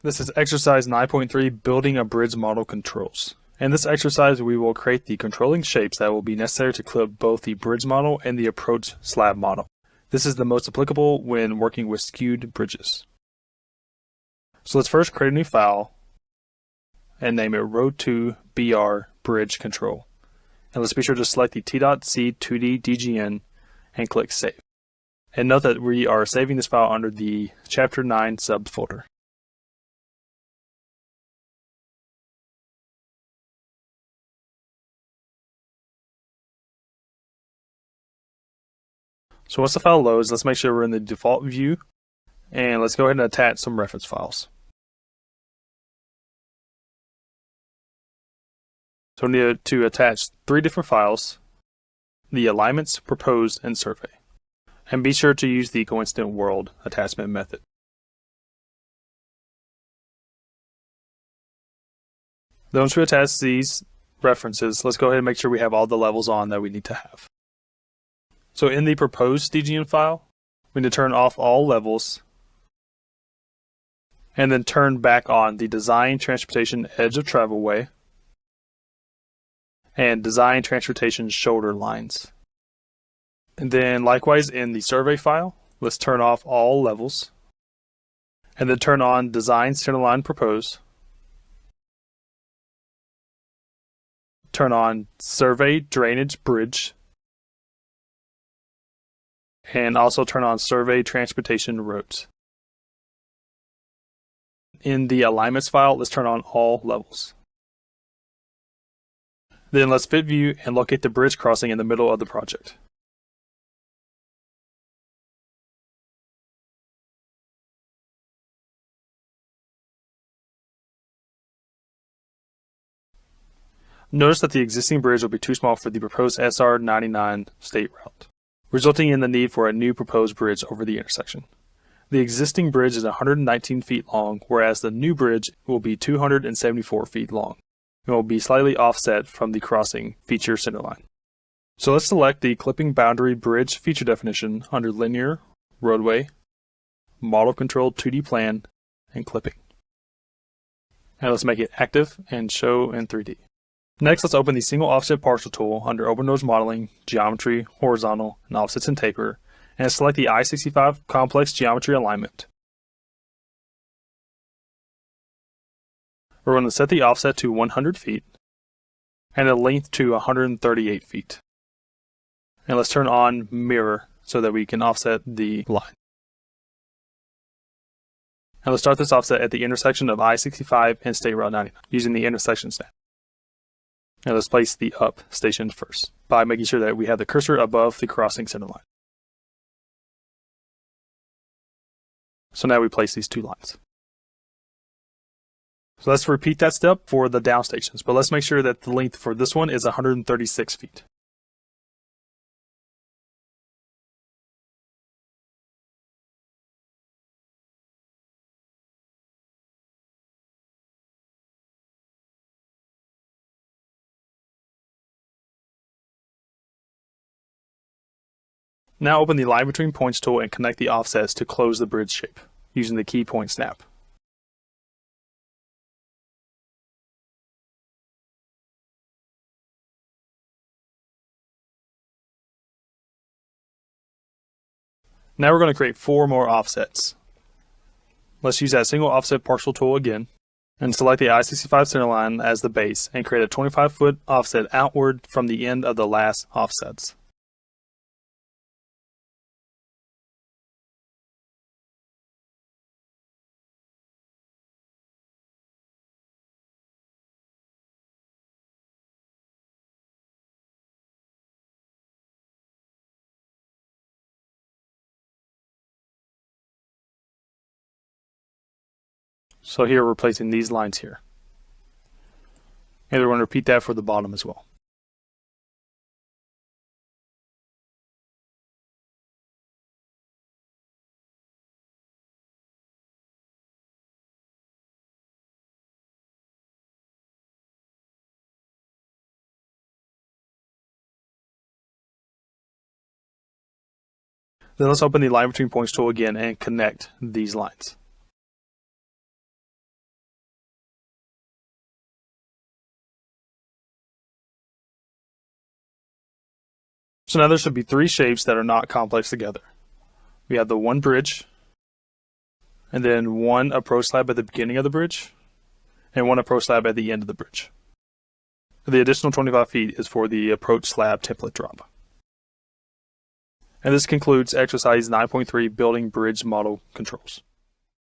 This is exercise 9.3, building a bridge model controls. In this exercise, we will create the controlling shapes that will be necessary to clip both the bridge model and the approach slab model. This is the most applicable when working with skewed bridges. So let's first create a new file and name it Road2BR Bridge Control. And let's be sure to select the t.c 2D DGN and click Save. And note that we are saving this file under the Chapter 9 subfolder. So once the file loads, let's make sure we're in the default view, and let's go ahead and attach some reference files. So we need to attach 3 different files: the alignments, proposed, and survey. And be sure to use the coincident world attachment method. Then once we attach these references, let's go ahead and make sure we have all the levels on that we need to have. So in the proposed DGN file, we need to turn off all levels and then turn back on the design transportation edge of travelway and design transportation shoulder lines. And then likewise in the survey file, let's turn off all levels and then turn on design centerline proposed, turn on survey drainage bridge, and also turn on survey transportation roads. In the alignments file, let's turn on all levels. Then let's fit view and locate the bridge crossing in the middle of the project. Notice that the existing bridge will be too small for the proposed SR 99 state route, resulting in the need for a new proposed bridge over the intersection. The existing bridge is 119 feet long, whereas the new bridge will be 274 feet long and will be slightly offset from the crossing feature centerline. So let's select the clipping boundary bridge feature definition under Linear, Roadway, Model Control 2D Plan, and Clipping. And let's make it active and show in 3D. Next, let's open the Single Offset Partial tool under Open Node Modeling, Geometry, Horizontal, and Offsets and Taper, and select the I-65 Complex Geometry Alignment. We're going to set the offset to 100 feet and the length to 138 feet. And let's turn on Mirror so that we can offset the line. And let's start this offset at the intersection of I-65 and State Route 99 using the intersection snap. Now let's place the up station first by making sure that we have the cursor above the crossing center line. So now we place these 2 lines. So let's repeat that step for the down stations, but let's make sure that the length for this one is 136 feet. Now open the Line Between Points tool and connect the offsets to close the bridge shape using the key point snap. Now we're going to create 4 more offsets. Let's use that Single Offset Partial tool again and select the I-65 centerline as the base and create a 25-foot offset outward from the end of the last offsets. So here we're placing these lines here. And we're going to repeat that for the bottom as well. Then let's open the Line Between Points tool again and connect these lines. So now there should be three shapes that are not complex together. We have the one bridge, and then one approach slab at the beginning of the bridge, and one approach slab at the end of the bridge. The additional 25 feet is for the approach slab template drop. And this concludes exercise 9.3, building bridge model controls.